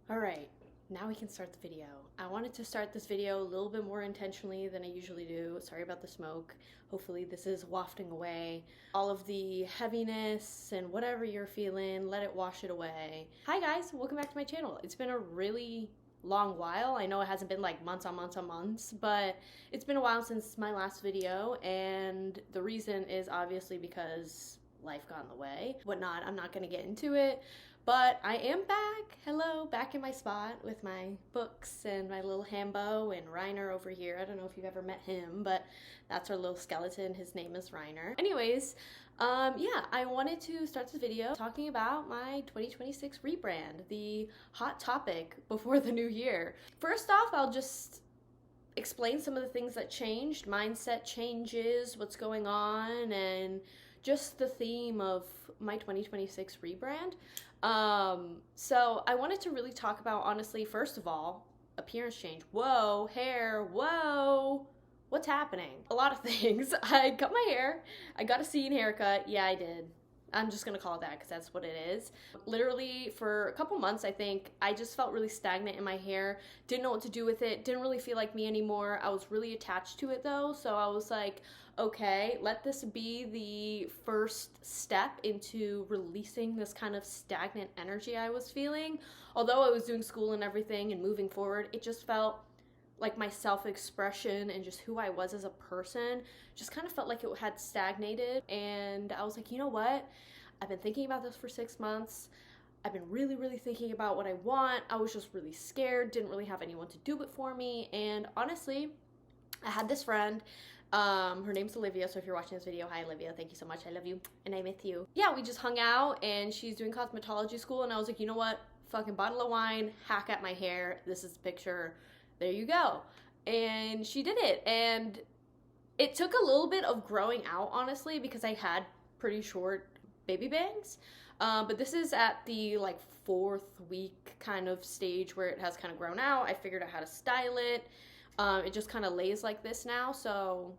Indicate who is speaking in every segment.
Speaker 1: All right, now we can start the video. I wanted to start this video a little bit more intentionally than I usually do. Sorry about the smoke. Hopefully this is wafting away all of the heaviness and whatever you're feeling, let it wash it away. Hi guys, welcome back to my channel. It's been a really long while. I know it hasn't been like months on months on months, but it's been a while since my last video, and the reason is obviously because life got in the way. Whatnot, I'm not gonna get into it. But I am back. Hello, back in my spot with my books and my little Hambo and Reiner over here. I don't know if you've ever met him, but that's our little skeleton. His name is Reiner. Anyways, yeah, I wanted to start this video talking about my 2026 rebrand, the hot topic before the new year. First off, I'll just explain some of the things that changed, mindset changes, what's going on, and just the theme of my 2026 rebrand. So I wanted to really talk about, honestly, first of all, appearance change. Whoa, hair, whoa, what's happening? A lot of things. I cut my hair. I got a scene haircut. Yeah, I did. I'm just gonna call it that because that's what it is. Literally for a couple months, I think, I just felt really stagnant in my hair. Didn't know what to do with it. Didn't really feel like me anymore. I was really attached to it though, so I was like, okay, let this be the first step into releasing this kind of stagnant energy I was feeling. Although I was doing school and everything and moving forward, it just felt like my self-expression and just who I was as a person just kind of felt like it had stagnated. And I was like, you know what? I've been thinking about this for 6 months. I've been really thinking about what I want. I was just really scared, didn't really have anyone to do it for me. And honestly, I had this friend, her name's Olivia, so if you're watching this video, hi Olivia, thank you so much, I love you, and I miss you. Yeah, we just hung out, and she's doing cosmetology school, and I was like, you know what, fucking bottle of wine, hack at my hair, this is the picture, there you go. And she did it, and it took a little bit of growing out, honestly, because I had pretty short baby bangs, but this is at the like 4th week kind of stage where it has kind of grown out. I figured out how to style it. It just kind of lays like this now, so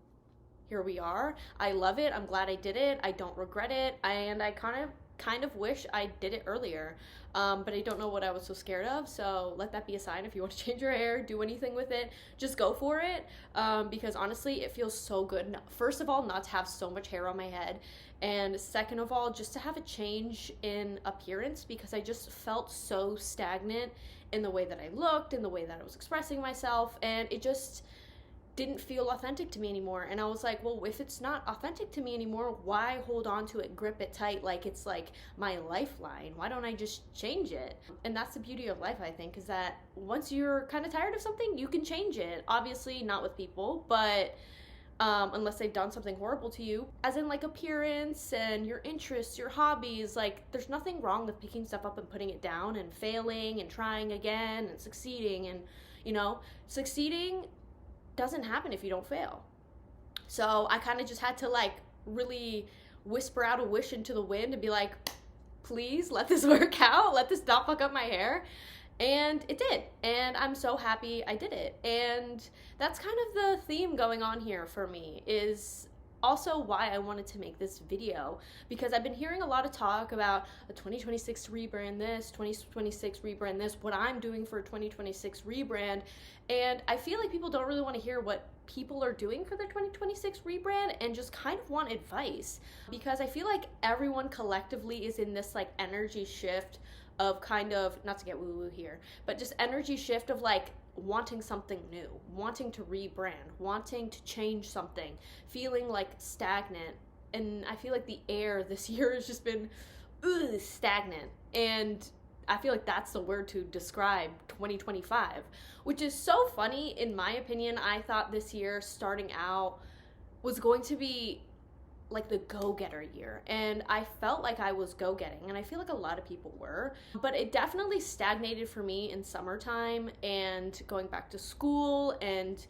Speaker 1: here we are. I love it. I'm glad I did it. I don't regret it, and I kind of wish I did it earlier, but I don't know what I was so scared of, so let that be a sign. If you want to change your hair, do anything with it, just go for it, because honestly, it feels so good. First of all, not to have so much hair on my head, and second of all, just to have a change in appearance, because I just felt so stagnant in the way that I looked, in the way that I was expressing myself, and it just didn't feel authentic to me anymore. And I was like, well, if it's not authentic to me anymore, why hold on to it, grip it tight like it's like my lifeline? Why don't I just change it? And that's the beauty of life, I think, is that once you're kind of tired of something, you can change it. Obviously not with people, but unless they've done something horrible to you, as in like appearance and your interests, your hobbies. Like, there's nothing wrong with picking stuff up and putting it down and failing and trying again and succeeding. And you know, succeeding doesn't happen if you don't fail. So I kind of just had to like really whisper out a wish into the wind and be like, please let this work out, let this not fuck up my hair. And it did, and I'm so happy I did it. And that's kind of the theme going on here for me, is also why I wanted to make this video, because I've been hearing a lot of talk about a 2026 rebrand this, 2026 rebrand this, what I'm doing for a 2026 rebrand, and I feel like people don't really want to hear what people are doing for their 2026 rebrand and just kind of want advice, because I feel like everyone collectively is in this like energy shift of kind of, not to get woo-woo here, but just energy shift of like wanting something new, wanting to rebrand, wanting to change something, feeling like stagnant. And I feel like the air this year has just been stagnant, and I feel like that's the word to describe 2025, which is so funny. In my opinion, I thought this year starting out was going to be like the go-getter year, and I felt like I was go-getting, and I feel like a lot of people were, but it definitely stagnated for me in summertime and going back to school and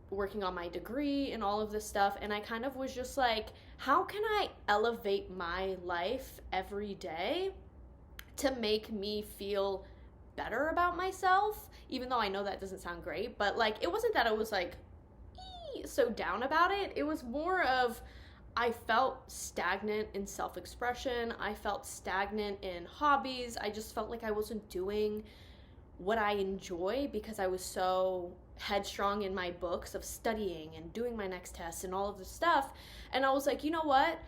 Speaker 1: working on my degree and all of this stuff. And I kind of was just like, how can I elevate my life every day to make me feel better about myself? Even though I know that doesn't sound great, but like, it wasn't that I was like so down about it. It was more of, I felt stagnant in self-expression. I felt stagnant in hobbies. I just felt like I wasn't doing what I enjoy because I was so headstrong in my books of studying and doing my next test and all of this stuff. And I was like, you know what?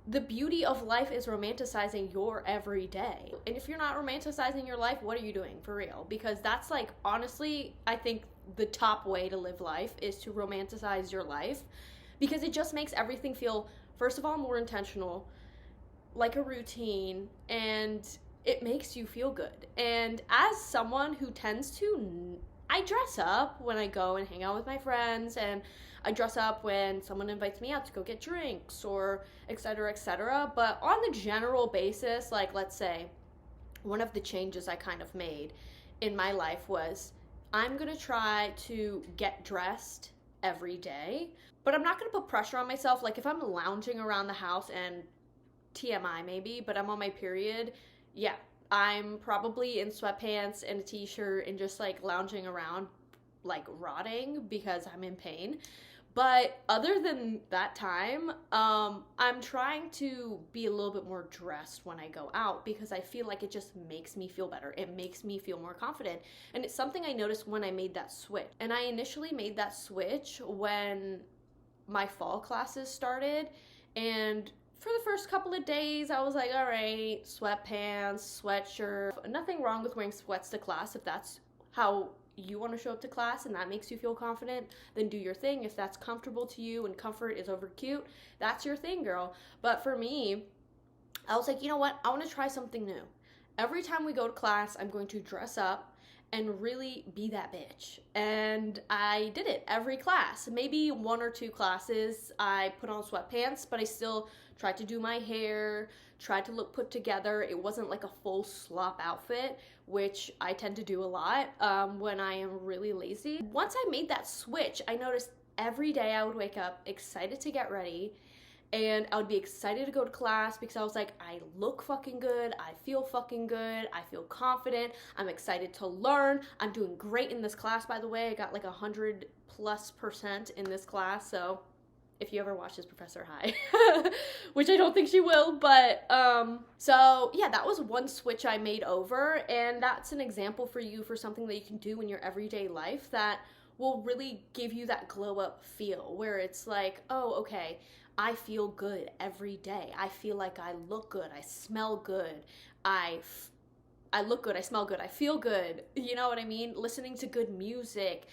Speaker 1: The beauty of life is romanticizing your everyday. And if you're not romanticizing your life, what are you doing for real? Because that's like, honestly, I think the top way to live life is to romanticize your life, because it just makes everything feel, first of all, more intentional, like a routine, and it makes you feel good. And as someone who tends to, I dress up when I go and hang out with my friends, and I dress up when someone invites me out to go get drinks, or et cetera, but on the general basis, like, let's say one of the changes I kind of made in my life was I'm gonna try to get dressed every day, but I'm not gonna put pressure on myself. Like, if I'm lounging around the house, and TMI maybe, but I'm on my period, yeah, I'm probably in sweatpants and a t-shirt and just like lounging around, like rotting because I'm in pain. But other than that time, I'm trying to be a little bit more dressed when I go out, because I feel like it just makes me feel better. It makes me feel more confident. And it's something I noticed when I made that switch. And I initially made that switch when my fall classes started, and for the first couple of days, I was like, all right, sweatpants, sweatshirt. Nothing wrong with wearing sweats to class. If that's how you want to show up to class and that makes you feel confident, then do your thing. If that's comfortable to you and comfort is over cute, that's your thing, girl. But for me, I was like, you know what? I want to try something new. Every time we go to class, I'm going to dress up and really be that bitch. And I did it every class. Maybe one or two classes I put on sweatpants, but I still tried to do my hair, tried to look put together. It wasn't like a full slop outfit, which I tend to do a lot when I am really lazy. Once I made that switch, I noticed every day I would wake up excited to get ready, and I would be excited to go to class because I was like, I look fucking good, I feel fucking good, I feel confident, I'm excited to learn, I'm doing great in this class, by the way. I got like 100+% in this class, so if you ever watch this, Professor Hi, which I don't think she will, but so yeah, that was one switch I made over, and that's an example for you for something that you can do in your everyday life that will really give you that glow up feel, where it's like, oh, okay, I feel good every day. I feel like I look good, I smell good, I look good, I smell good, I feel good. You know what I mean? Listening to good music,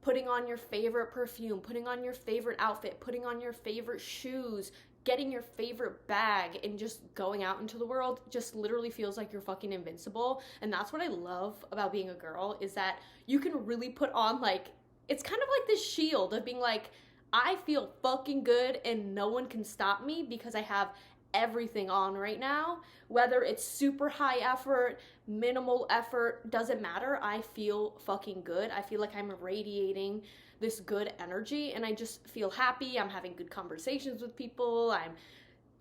Speaker 1: putting on your favorite perfume, putting on your favorite outfit, putting on your favorite shoes, getting your favorite bag, and just going out into the world just literally feels like you're fucking invincible. And that's what I love about being a girl, is that you can really put on, like, it's kind of like this shield of being like, I feel fucking good and no one can stop me because I have everything on right now. Whether it's super high effort, minimal effort, doesn't matter. I feel fucking good. I feel like I'm radiating this good energy, and I just feel happy. I'm having good conversations with people. I'm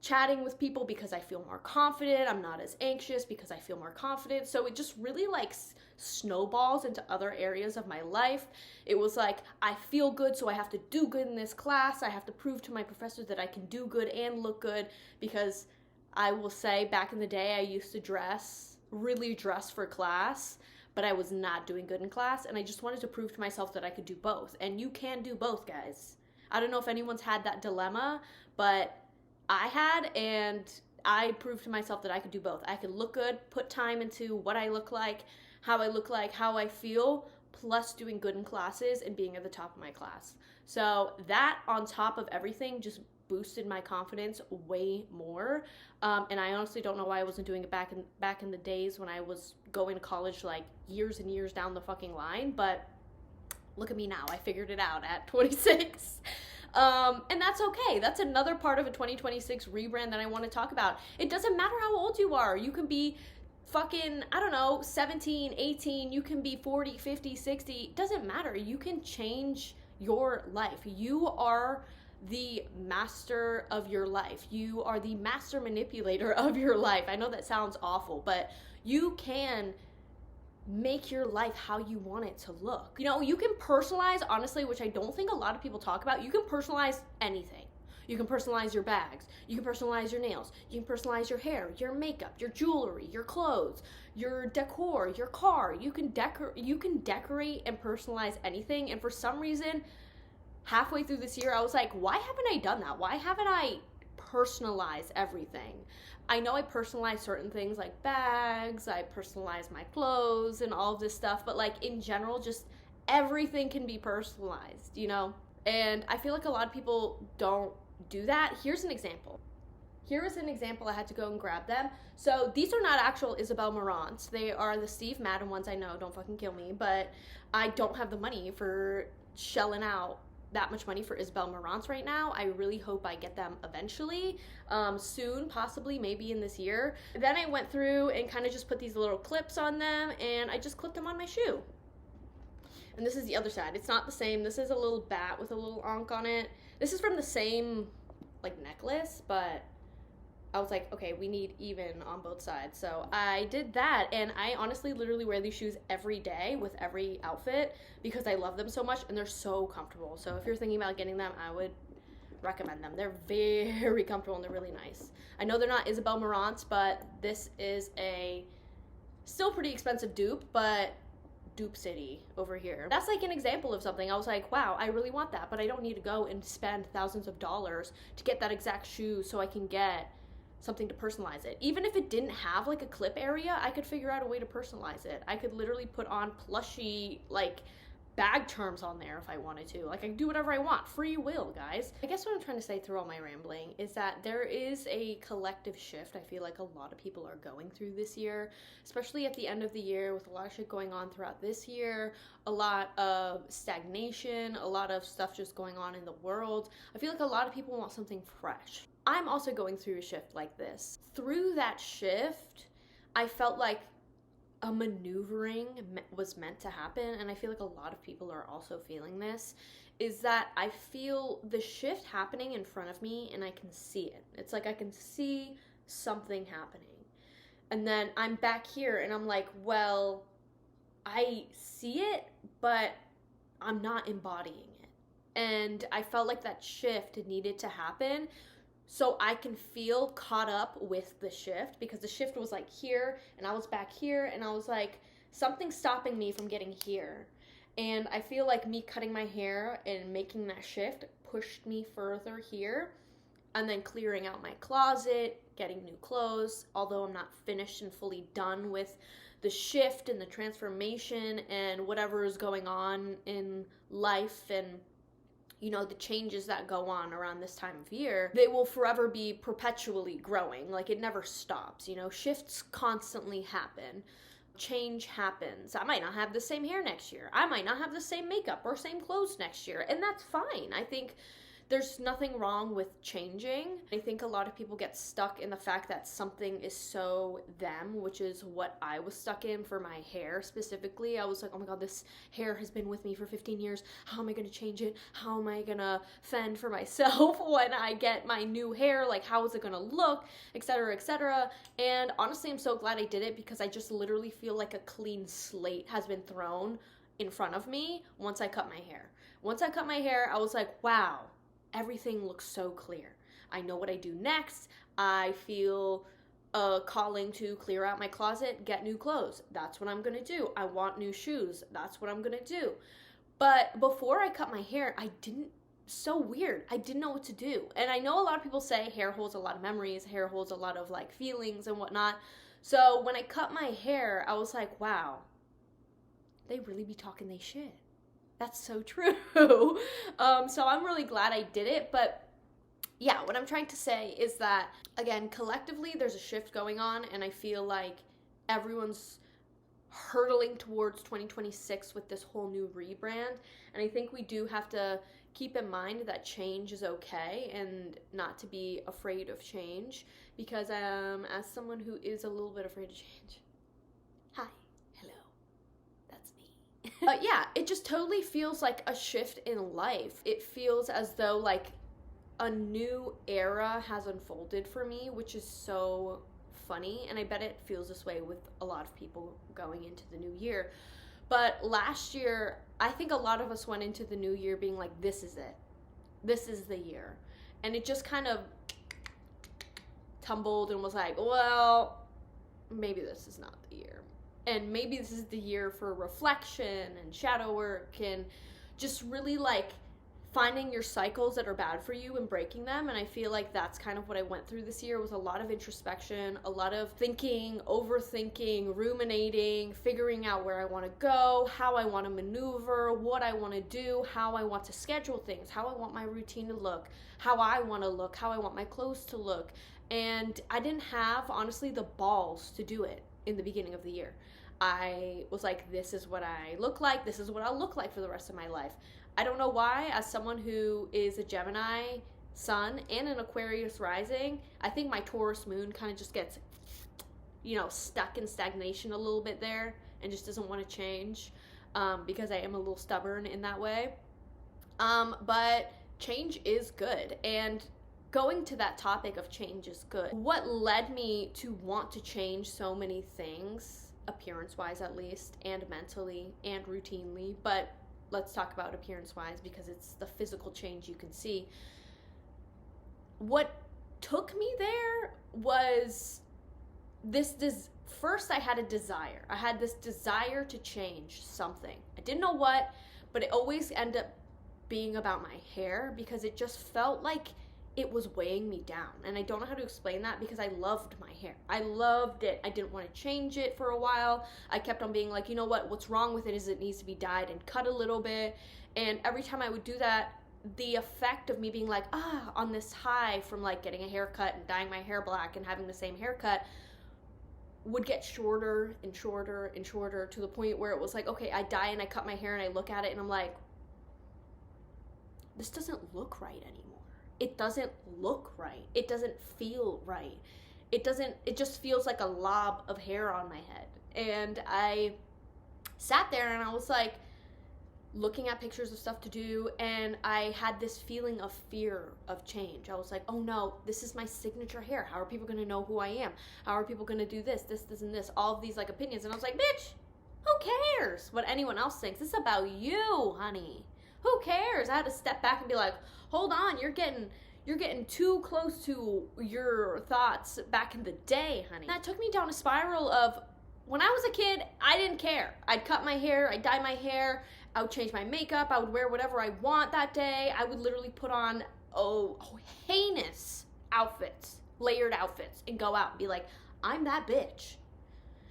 Speaker 1: chatting with people because I feel more confident. I'm not as anxious because I feel more confident. So it just really like snowballs into other areas of my life. It was like, I feel good, so I have to do good in this class. I have to prove to my professor that I can do good and look good, because I will say back in the day, I used to really dress for class, but I was not doing good in class, and I just wanted to prove to myself that I could do both. And you can do both, guys. I don't know if anyone's had that dilemma, but I had, and I proved to myself that I could do both. I could look good, put time into what I look like, how I feel, plus doing good in classes and being at the top of my class. So that, on top of everything, just boosted my confidence way more. And I honestly don't know why I wasn't doing it back in the days when I was going to college, like years and years down the fucking line. But look at me now. I figured it out at 26. And that's okay. That's another part of a 2026 rebrand that I want to talk about. It doesn't matter how old you are. You can be fucking, I don't know, 17, 18, you can be 40, 50, 60. It doesn't matter. You can change your life. You are the master of your life. You are the master manipulator of your life. I know that sounds awful, but you can make your life how you want it to look. You know, you can personalize, honestly, which I don't think a lot of people talk about. You can personalize anything. You can personalize your bags. You can personalize your nails. You can personalize your hair, your makeup, your jewelry, your clothes, your decor, your car. You can decorate and personalize anything. And for some reason, halfway through this year, I was like, why haven't I done that? Why haven't I personalized everything? I know I personalize certain things like bags, I personalize my clothes and all of this stuff, but like in general, just everything can be personalized, you know? And I feel like a lot of people don't do that. Here's an example. Here is an example. I had to go and grab them. So these are not actual Isabel Marants. They are the Steve Madden ones. I know, don't fucking kill me, but I don't have the money for shelling out that much money for Isabel Marant's right now. I really hope I get them eventually, soon, possibly, maybe in this year. Then I went through and kind of just put these little clips on them, and I just clipped them on my shoe. And this is the other side. It's not the same. This is a little bat with a little ankh on it. This is from the same, like, necklace, but I was like, okay, we need even on both sides. So I did that, and I honestly literally wear these shoes every day with every outfit because I love them so much, and they're so comfortable. So if you're thinking about getting them, I would recommend them. They're very comfortable, and they're really nice. I know they're not Isabel Marant's, but this is a still pretty expensive dupe, but dupe city over here. That's like an example of something. I was like, wow, I really want that, but I don't need to go and spend thousands of dollars to get that exact shoe so I can get something to personalize it. Even if it didn't have like a clip area, I could figure out a way to personalize it. I could literally put on plushy like bag charms on there if I wanted to. Like, I can do whatever I want. Free will, guys. I guess what I'm trying to say through all my rambling is that there is a collective shift I feel like a lot of people are going through this year, especially at the end of the year with a lot of shit going on throughout this year, a lot of stagnation, a lot of stuff just going on in the world. I feel like a lot of people want something fresh. I'm also going through a shift like this. Through that shift, I felt like a maneuvering was meant to happen, and I feel like a lot of people are also feeling this, is that I feel the shift happening in front of me and I can see it. It's like I can see something happening. And then I'm back here and I'm like, well, I see it, but I'm not embodying it. And I felt like that shift needed to happen so I can feel caught up with the shift, because the shift was like here and I was back here and I was like, something's stopping me from getting here. And I feel like me cutting my hair and making that shift pushed me further here, and then clearing out my closet, getting new clothes, although I'm not finished and fully done with the shift and the transformation and whatever is going on in life and, you know, the changes that go on around this time of year. They will forever be perpetually growing. Like, it never stops, you know, shifts constantly happen. Change happens. I might not have the same hair next year. I might not have the same makeup or same clothes next year, and that's fine. I think there's nothing wrong with changing. I think a lot of people get stuck in the fact that something is so them, which is what I was stuck in for my hair specifically. I was like, oh my God, this hair has been with me for 15 years. How am I gonna change it? How am I gonna fend for myself when I get my new hair? Like, how is it gonna look? Etc., etc. And honestly, I'm so glad I did it, because I just literally feel like a clean slate has been thrown in front of me once I cut my hair. Once I cut my hair, I was like, wow, everything looks so clear. I know what I do next. I feel a calling to clear out my closet, get new clothes. That's what I'm gonna do. I want new shoes. That's what I'm gonna do. But before I cut my hair, so weird. I didn't know what to do. And I know a lot of people say hair holds a lot of memories, hair holds a lot of like feelings and whatnot. So when I cut my hair, I was like, wow, they really be talking they shit. That's so true. So I'm really glad I did it. But yeah, what I'm trying to say is that, again, collectively, there's a shift going on, and I feel like everyone's hurtling towards 2026 with this whole new rebrand. And I think we do have to keep in mind that change is okay and not to be afraid of change, because as someone who is a little bit afraid of change, hi. But yeah, it just totally feels like a shift in life. It feels as though like a new era has unfolded for me, which is so funny. And I bet it feels this way with a lot of people going into the new year. But last year, I think a lot of us went into the new year being like, this is it. This is the year. and it just kind of tumbled and was like, well, maybe this is not the year. And maybe this is the year for reflection and shadow work and just really like finding your cycles that are bad for you and breaking them. And I feel like that's kind of what I went through this year, was a lot of introspection, a lot of thinking, overthinking, ruminating, figuring out where I want to go, how I want to maneuver, what I want to do, how I want to schedule things, how I want my routine to look, how I want to look, how I want my clothes to look. And I didn't have, honestly, the balls to do it in the beginning of the year. I was like, this is what I look like. This is what I'll look like for the rest of my life. I don't know why, as someone who is a Gemini sun and an Aquarius rising, I think my Taurus moon kind of just gets, stuck in stagnation a little bit there and just doesn't want to change, because I am a little stubborn in that way. But change is good. And going to that topic of change is good. What led me to want to change so many things, appearance-wise at least, and mentally and routinely, but let's talk about appearance-wise because it's the physical change you can see. What took me there was first I had a desire. I had this desire to change something. I didn't know what, but it always ended up being about my hair because it just felt like it was weighing me down. And I don't know how to explain that because I loved my hair. I loved it. I didn't want to change it for a while. I kept on being like, you know what's wrong with it is it needs to be dyed and cut a little bit. And every time I would do that, the effect of me being like, on this high from like getting a haircut and dyeing my hair black and having the same haircut would get shorter and shorter and shorter to the point where it was like, okay, I dye and I cut my hair and I look at it and I'm like, this doesn't look right anymore. It doesn't look right. It doesn't feel right. It just feels like a lob of hair on my head. And I sat there and I was like looking at pictures of stuff to do, and I had this feeling of fear of change. I was like, oh no, this is my signature hair. How are people going to know who I am? How are people going to do this, and this? All of these like opinions. And I was like, bitch, who cares what anyone else thinks? It's about you, honey. Who cares? I had to step back and be like, hold on, you're getting too close to your thoughts back in the day, honey. That took me down a spiral of, when I was a kid, I didn't care. I'd cut my hair, I'd dye my hair, I would change my makeup, I would wear whatever I want that day. I would literally put on heinous outfits, layered outfits, and go out and be like, I'm that bitch.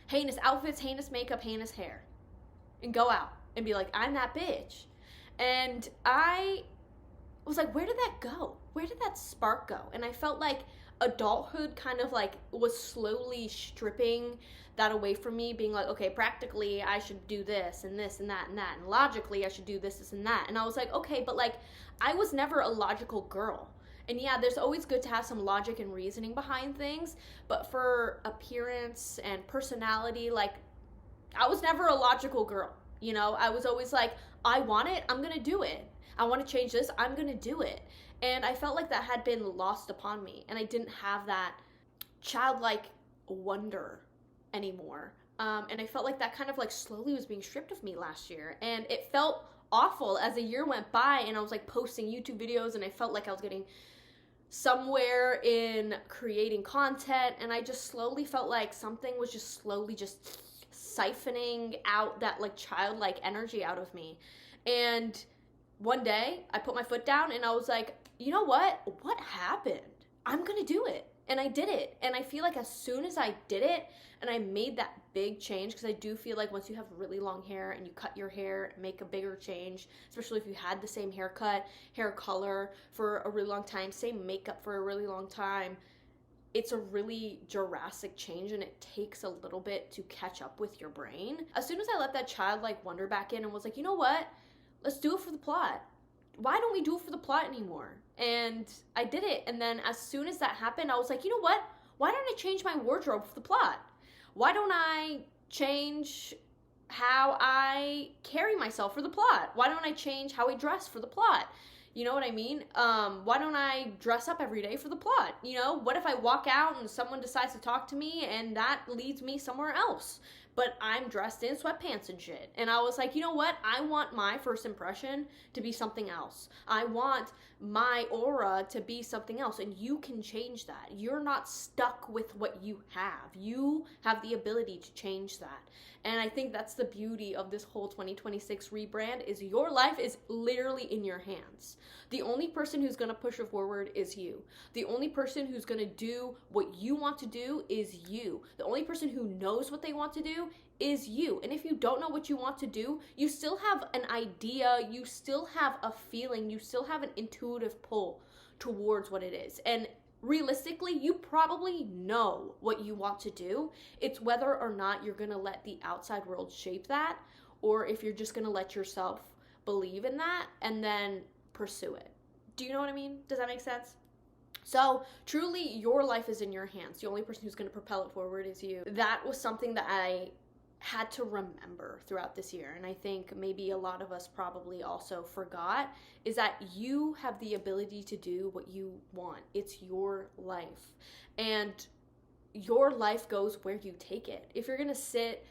Speaker 1: Heinous outfits, heinous makeup, heinous hair. And go out and be like, I'm that bitch. And I was like, where did that go? Where did that spark go? And I felt like adulthood kind of like was slowly stripping that away from me, being like, okay, practically I should do this and this and that and that, and logically I should do this and that. And I was like, okay, but like I was never a logical girl. And yeah, there's always good to have some logic and reasoning behind things, but for appearance and personality, like I was never a logical girl. I was always like, I want it, I'm gonna do it. I want to change this, I'm gonna do it. And I felt like that had been lost upon me, and I didn't have that childlike wonder anymore. And I felt like that kind of like slowly was being stripped of me last year, and it felt awful as the year went by, and I was like posting YouTube videos, and I felt like I was getting somewhere in creating content, and I just slowly felt like something was just slowly just siphoning out that like childlike energy out of me. And one day I put my foot down and I was like, you know what happened? I'm gonna do it. And I did it. And I feel like as soon as I did it and I made that big change, because I do feel like once you have really long hair and you cut your hair, make a bigger change, especially if you had the same haircut, hair color for a really long time, same makeup for a really long time, it's a really drastic change, and it takes a little bit to catch up with your brain. As soon as I let that childlike wonder back in and was like, you know what? Let's do it for the plot. Why don't we do it for the plot anymore? And I did it. And then as soon as that happened, I was like, you know what? Why don't I change my wardrobe for the plot? Why don't I change how I carry myself for the plot? Why don't I change how I dress for the plot? You know what I mean? Why don't I dress up every day for the plot? What if I walk out and someone decides to talk to me and that leads me somewhere else? but I'm dressed in sweatpants and shit. And I was like, you know what? I want my first impression to be something else. I want my aura to be something else, and you can change that. You're not stuck with what you have. You have the ability to change that. And I think that's the beauty of this whole 2026 rebrand, is your life is literally in your hands. The only person who's going to push it forward is you. The only person who's going to do what you want to do is you. The only person who knows what they want to do is you. And if you don't know what you want to do, you still have an idea, you still have a feeling, you still have an intuitive pull towards what it is. And realistically, you probably know what you want to do. It's whether or not you're going to let the outside world shape that, or if you're just going to let yourself believe in that and then pursue it. Do you know what I mean? Does that make sense? So truly, your life is in your hands. The only person who's going to propel it forward is you. That was something that I had to remember throughout this year, and I think maybe a lot of us probably also forgot, is that you have the ability to do what you want. It's your life, and your life goes where you take it. If you're gonna sit,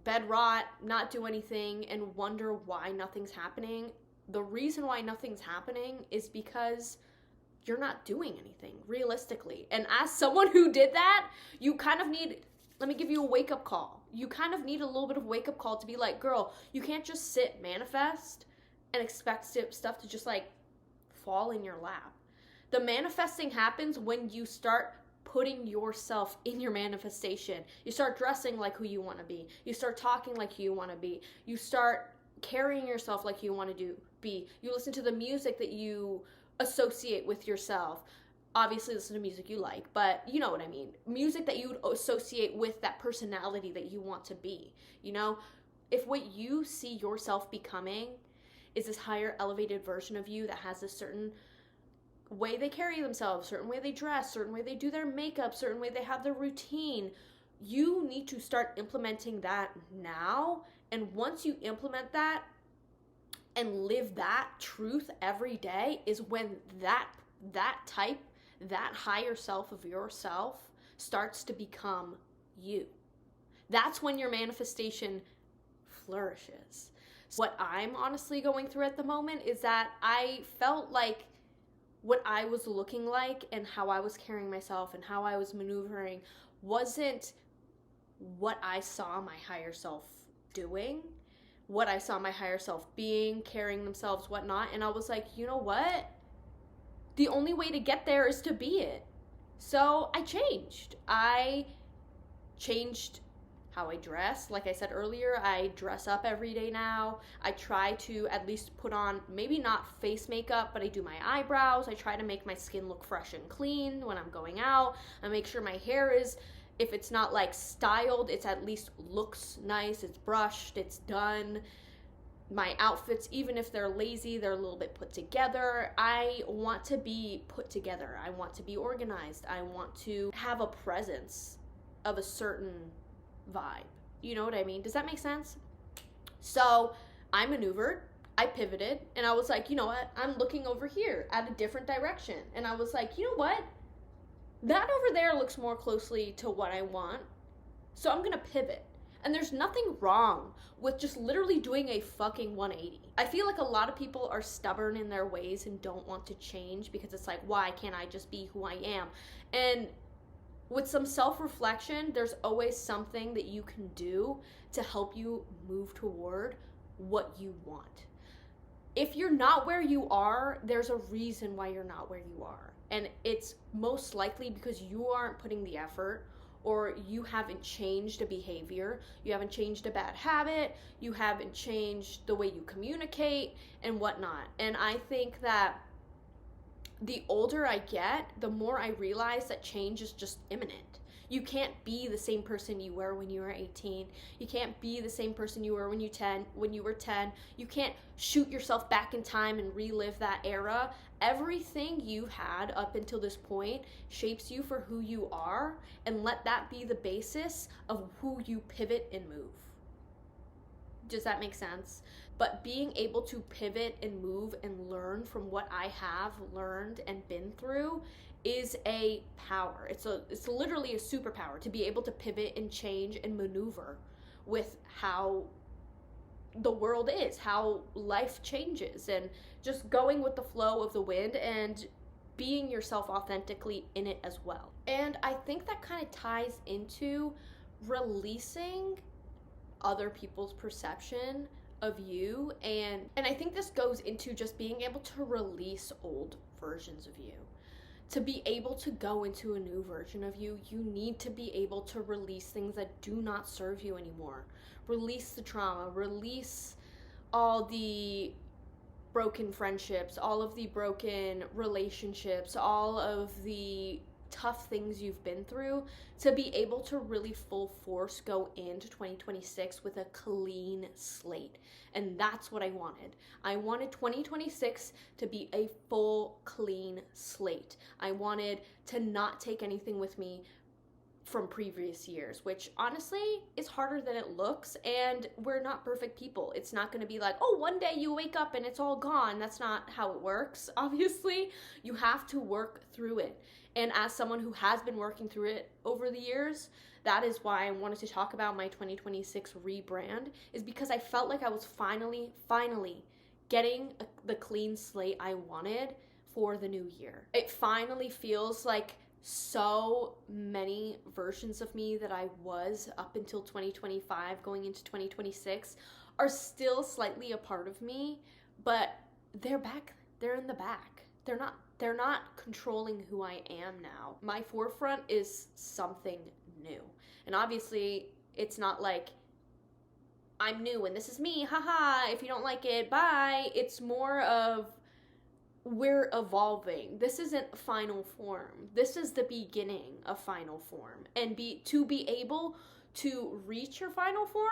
Speaker 1: bed rot, not do anything, and wonder why nothing's happening, the reason why nothing's happening is because you're not doing anything, realistically. And as someone who did that, you kind of need, let me give you a wake-up call. You kind of need a little bit of wake-up call to be like, girl, you can't just sit, manifest, and expect stuff to just like fall in your lap. The manifesting happens when you start putting yourself in your manifestation. You start dressing like who you want to be. You start talking like who you want to be. You start carrying yourself like you want to be. You listen to the music that you associate with yourself. Obviously listen to music you like, but you know what I mean. Music that you would associate with that personality that you want to be. You know, if what you see yourself becoming is this higher elevated version of you that has a certain way they carry themselves, certain way they dress, certain way they do their makeup, certain way they have their routine, you need to start implementing that now. And once you implement that and live that truth every day, is when that higher self of yourself starts to become you. That's when your manifestation flourishes. So what I'm honestly going through at the moment is that I felt like what I was looking like and how I was carrying myself and how I was maneuvering wasn't what I saw my higher self doing, what I saw my higher self being, carrying themselves, whatnot. And I was like, you know what? The only way to get there is to be it. So I changed. I changed how I dress. Like I said earlier, I dress up every day now. I try to at least put on, maybe not face makeup, but I do my eyebrows. I try to make my skin look fresh and clean when I'm going out. I make sure my hair is, if it's not like styled, it's at least looks nice, it's brushed, it's done. My outfits, even if they're lazy, they're a little bit put together. I want to be put together. I want to be organized. I want to have a presence of a certain vibe. You know what I mean? Does that make sense? So I maneuvered, I pivoted, and I was like, you know what? I'm looking over here at a different direction. And I was like, you know what? That over there looks more closely to what I want. So I'm gonna pivot. And there's nothing wrong with just literally doing a fucking 180. I feel like a lot of people are stubborn in their ways and don't want to change because it's like, why can't I just be who I am? And with some self-reflection, there's always something that you can do to help you move toward what you want. If you're not where you are, there's a reason why you're not where you are. And it's most likely because you aren't putting the effort, or you haven't changed a behavior, you haven't changed a bad habit, you haven't changed the way you communicate and whatnot. And I think that the older I get, the more I realize that change is just imminent. You can't be the same person you were when you were 18. You can't be the same person you were when you were 10. You can't shoot yourself back in time and relive that era. Everything you've had up until this point shapes you for who you are, and let that be the basis of who you pivot and move. Does that make sense? But being able to pivot and move and learn from what I have learned and been through is a power. It's literally a superpower to be able to pivot and change and maneuver with how the world is, how life changes, and just going with the flow of the wind and being yourself authentically in it as well. And I think that kind of ties into releasing other people's perception of you, and I think this goes into just being able to release old versions of you. To be able to go into a new version of you, you need to be able to release things that do not serve you anymore. Release the trauma, release all the broken friendships, all of the broken relationships, all of the tough things you've been through, to be able to really full force go into 2026 with a clean slate. And that's what I wanted. I wanted 2026 to be a full clean slate. I wanted to not take anything with me from previous years, which honestly is harder than it looks, and we're not perfect people. It's not going to be like, oh, one day you wake up and it's all gone. That's not how it works. Obviously, you have to work through it. And as someone who has been working through it over the years, that is why I wanted to talk about my 2026 rebrand, is because I felt like I was finally getting the clean slate I wanted for the new year. It finally feels like so many versions of me that I was up until 2025 going into 2026 are still slightly a part of me, but they're back. They're in the back. They're not controlling who I am now. My forefront is something new. And obviously, it's not like I'm new and this is me, haha, if you don't like it, bye. It's more of we're evolving. This isn't final form. This is the beginning of final form. And to be able to reach your final form,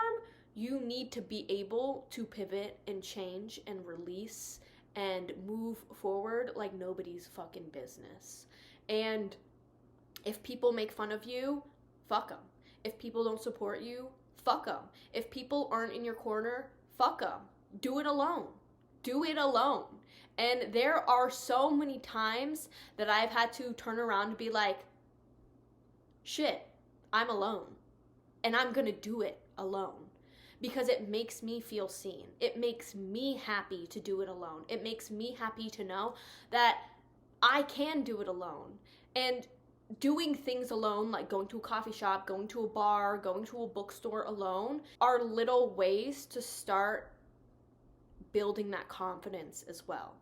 Speaker 1: you need to be able to pivot and change and release and move forward like nobody's fucking business. And if people make fun of you, fuck them. If people don't support you, fuck them. If people aren't in your corner, fuck them. Do it alone. Do it alone. And there are so many times that I've had to turn around and be like, shit, I'm alone. And I'm gonna do it alone. Because it makes me feel seen. It makes me happy to do it alone. It makes me happy to know that I can do it alone. And doing things alone, like going to a coffee shop, going to a bar, going to a bookstore alone, are little ways to start building that confidence as well.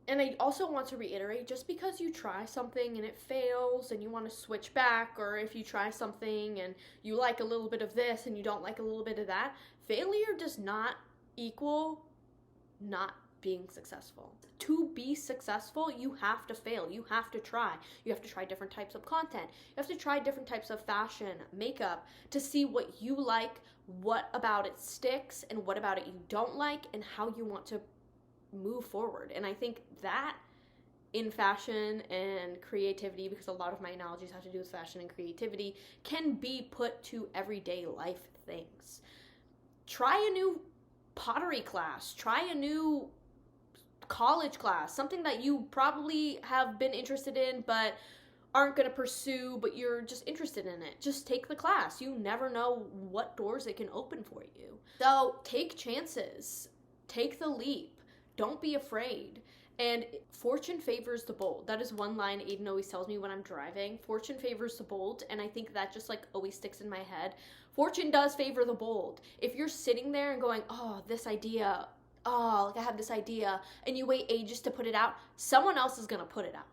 Speaker 1: And I also want to reiterate, just because you try something and it fails and you want to switch back, or if you try something and you like a little bit of this and you don't like a little bit of that, failure does not equal not being successful. To be successful, you have to fail. You have to try. You have to try different types of content. You have to try different types of fashion, makeup, to see what you like, what about it sticks, and what about it you don't like, and how you want to move forward. And I think that in fashion and creativity, because a lot of my analogies have to do with fashion and creativity, can be put to everyday life things. Try a new pottery class, try a new college class, something that you probably have been interested in but aren't going to pursue, but you're just interested in it. Just take the class. You never know what doors it can open for you. So take chances, take the leap. Don't be afraid. And fortune favors the bold. That is one line Aiden always tells me when I'm driving. Fortune favors the bold. And I think that just like always sticks in my head. Fortune does favor the bold. If you're sitting there and going, oh, this idea, oh, like I have this idea, and you wait ages to put it out, someone else is going to put it out.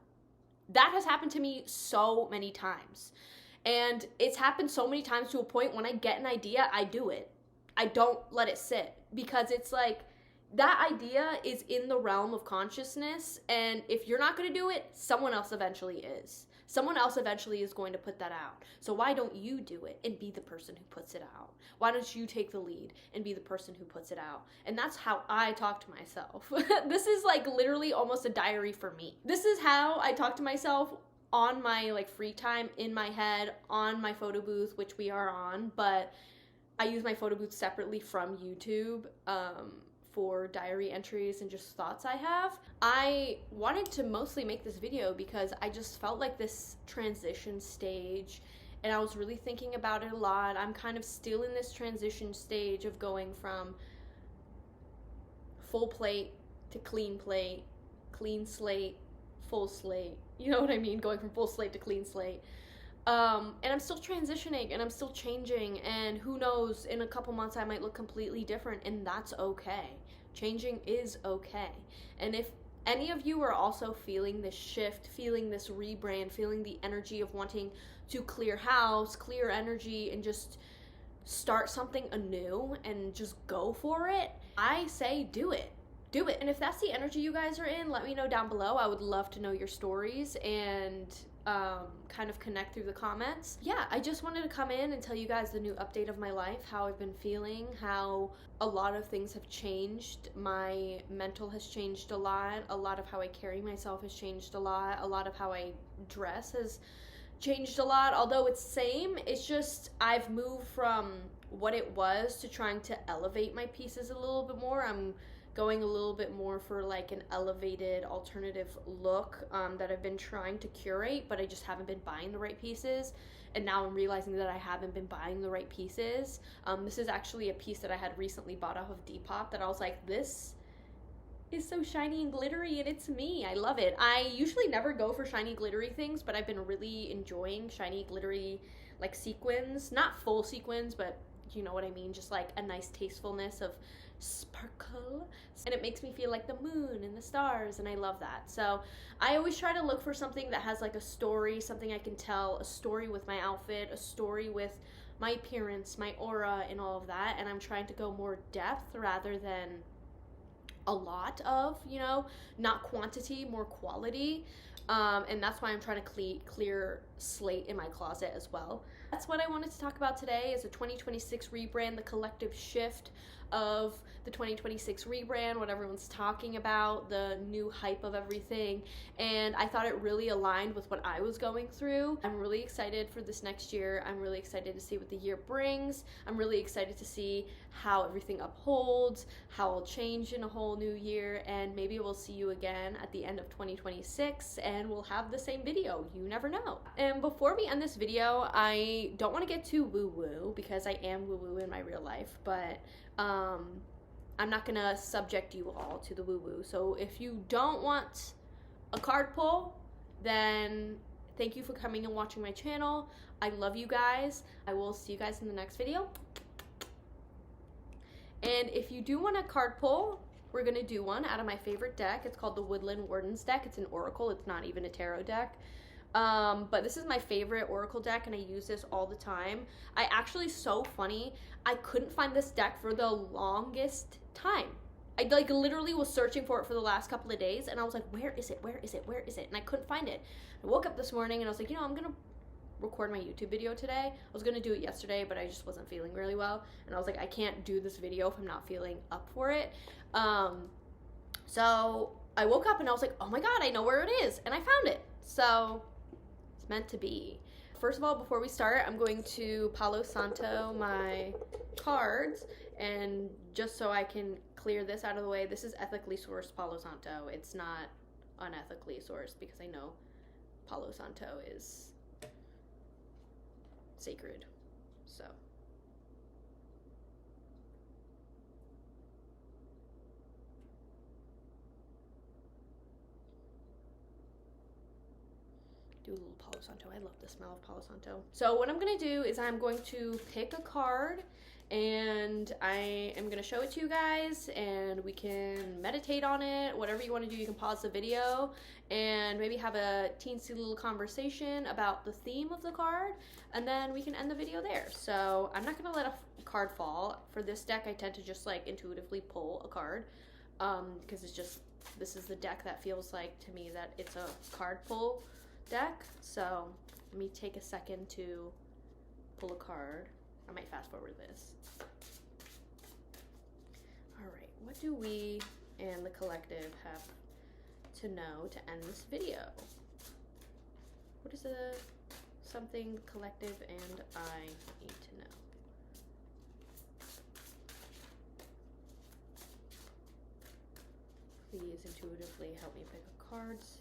Speaker 1: That has happened to me so many times. And it's happened so many times to a point when I get an idea, I do it. I don't let it sit, because it's like, that idea is in the realm of consciousness, and if you're not going to do it, someone else eventually is. Someone else eventually is going to put that out. So why don't you do it and be the person who puts it out? Why don't you take the lead and be the person who puts it out? And that's how I talk to myself. This is like literally almost a diary for me. This is how I talk to myself on my like free time, in my head, on my photo booth, which we are on, but I use my photo booth separately from YouTube, for diary entries and just thoughts I have. I wanted to mostly make this video because I just felt like this transition stage, and I was really thinking about it a lot. I'm kind of still in this transition stage of going from full plate to clean plate, clean slate, full slate. You know what I mean? Going from full slate to clean slate. And I'm still transitioning and I'm still changing, and who knows, in a couple months I might look completely different, and that's okay. Changing is okay. And if any of you are also feeling this shift, feeling this rebrand, feeling the energy of wanting to clear house, clear energy, and just start something anew and just go for it, I say do it. Do it. And if that's the energy you guys are in, let me know down below. I would love to know your stories and kind of connect through the comments. Yeah, I just wanted to come in and tell you guys the new update of my life, how I've been feeling, how a lot of things have changed. My mental has changed a lot of how I carry myself has changed a lot of how I dress has changed a lot. Although it's same, it's just I've moved from what it was to trying to elevate my pieces a little bit more. I'm going a little bit more for like an elevated alternative look that I've been trying to curate, but I just haven't been buying the right pieces. And now I'm realizing that I haven't been buying the right pieces. This is actually a piece that I had recently bought off of Depop that I was like, this is so shiny and glittery and it's me. I love it. I usually never go for shiny glittery things, but I've been really enjoying shiny glittery like sequins. Not full sequins, but you know what I mean, just like a nice tastefulness of sparkle, and it makes me feel like the moon and the stars, and I love that. So I always try to look for something that has like a story, something I can tell, a story with my outfit, a story with my appearance, my aura, and all of that. And I'm trying to go more depth rather than a lot of, you know, not quantity, more quality. And that's why I'm trying to clear slate in my closet as well. That's what I wanted to talk about today, is the 2026 rebrand, the collective shift of the 2026 rebrand, what everyone's talking about, the new hype of everything. And I thought it really aligned with what I was going through. I'm really excited for this next year. I'm really excited to see what the year brings. I'm really excited to see how everything upholds, how I'll change in a whole new year, and maybe we'll see you again at the end of 2026 and we'll have the same video. You never know. And before we end this video, I don't want to get too woo-woo because I am woo-woo in my real life, but I'm not gonna subject you all to the woo-woo. So if you don't want a card pull, then thank you for coming and watching my channel. I love you guys. I will see you guys in the next video. And if you do want a card pull, we're gonna do one out of my favorite deck. It's called the Woodland Wardens deck. It's an oracle. It's not even a tarot deck. But this is my favorite oracle deck, and I use this all the time. I actually, so funny, I couldn't find this deck for the longest time. I like literally was searching for it for the last couple of days, and I was like, where is it? Where is it? Where is it? And I couldn't find it. I woke up this morning and I was like, you know, I'm gonna record my YouTube video today. I was gonna do it yesterday, but I just wasn't feeling really well, and I was like, I can't do this video if I'm not feeling up for it. So I woke up and I was like, oh my god, I know where it is, and I found it. So it's meant to be. First of all, before we start, I'm going to Palo Santo my cards, and just so I can clear this out of the way, this is ethically sourced Palo Santo. It's not unethically sourced because I know Palo Santo is sacred. So do a little Palo Santo. I love the smell of Palo Santo. So what I'm gonna do is I'm going to pick a card, and I am gonna show it to you guys, and we can meditate on it. Whatever you want to do, you can pause the video and maybe have a teensy little conversation about the theme of the card, and then we can end the video there. So I'm not gonna let a card fall. For this deck, I tend to just like intuitively pull a card, because it's just, this is the deck that feels like to me that it's a card pull deck. So let me take a second to pull a card. I might fast forward this. All right, what do we and the collective have to know to end this video? What is something the collective and I need to know? please intuitively help me pick a cards.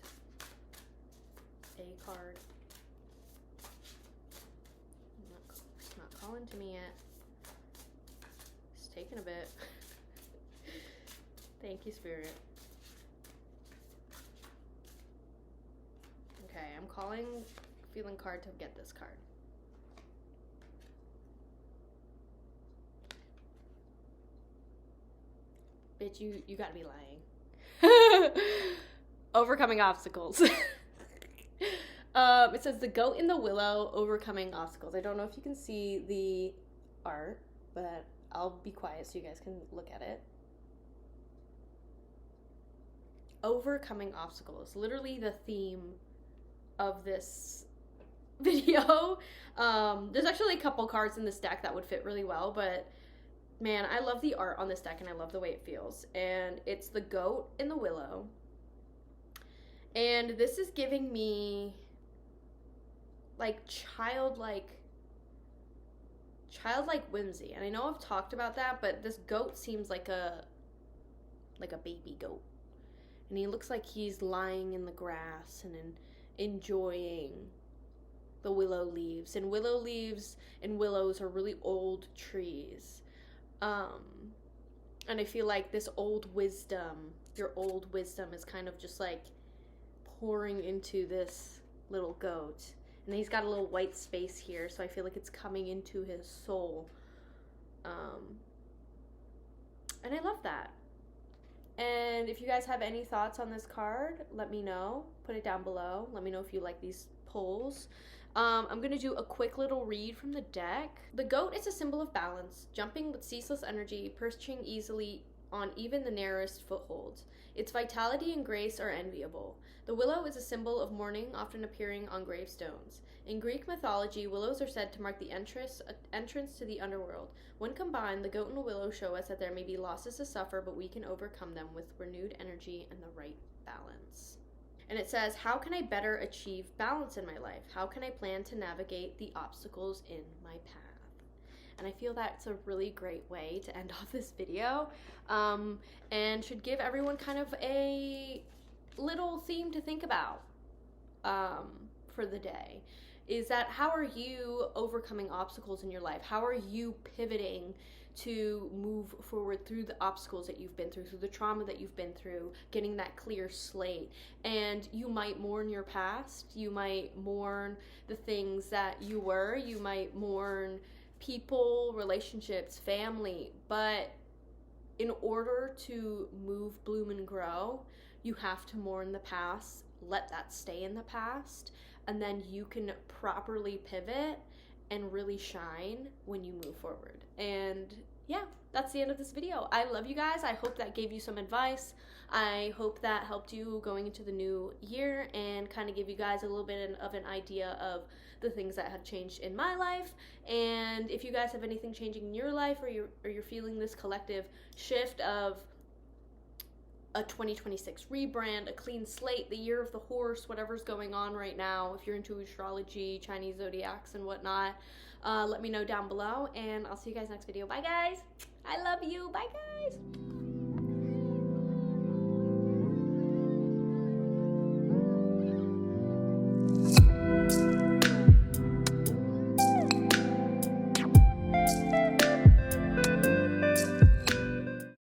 Speaker 1: A card. It's not calling to me yet. It's taking a bit. Thank you, Spirit. Okay, I'm calling feeling card to get this card. Bitch, you gotta be lying. Overcoming obstacles. It says the goat in the willow overcoming obstacles. I don't know if you can see the art, but I'll be quiet so you guys can look at it. Overcoming obstacles. Literally the theme of this video. There's actually a couple cards in this deck that would fit really well, but man, I love the art on this deck and I love the way it feels. And it's the goat in the willow. And this is giving me like childlike whimsy. And I know I've talked about that, but this goat seems like a baby goat. And he looks like he's lying in the grass and enjoying the willow leaves. And willow leaves and willows are really old trees. And I feel like this old wisdom, your old wisdom is kind of just like pouring into this little goat. And he's got a little white space here, so I feel like it's coming into his soul. And I love that. And if you guys have any thoughts on this card, let me know. Put it down below. Let me know if you like these pulls. I'm going to do a quick little read from the deck. The goat is a symbol of balance, jumping with ceaseless energy, perching easily on even the narrowest footholds. Its vitality and grace are enviable. The willow is a symbol of mourning, often appearing on gravestones. In Greek mythology, willows are said to mark the entrance to the underworld. When combined, the goat and the willow show us that there may be losses to suffer, but we can overcome them with renewed energy and the right balance. And it says, how can I better achieve balance in my life? How can I plan to navigate the obstacles in my path? And I feel that's a really great way to end off this video, and should give everyone kind of a little theme to think about for the day. Is that how are you overcoming obstacles in your life? How are you pivoting to move forward through the obstacles that you've been through the trauma that you've been through, getting that clear slate? And you might mourn your past, you might mourn the things that you were, you might mourn people, relationships, family, but in order to move, bloom, and grow, you have to mourn the past, let that stay in the past, and then you can properly pivot and really shine when you move forward. And yeah, that's the end of this video. I love you guys. I hope that gave you some advice. I hope that helped you going into the new year and kind of give you guys a little bit of an idea of the things that have changed in my life. And if you guys have anything changing in your life, or you're feeling this collective shift of a 2026 rebrand, a clean slate, the year of the horse, whatever's going on right now, if you're into astrology, Chinese zodiacs and whatnot, let me know down below, and I'll see you guys next video. Bye guys. I love you. Bye guys.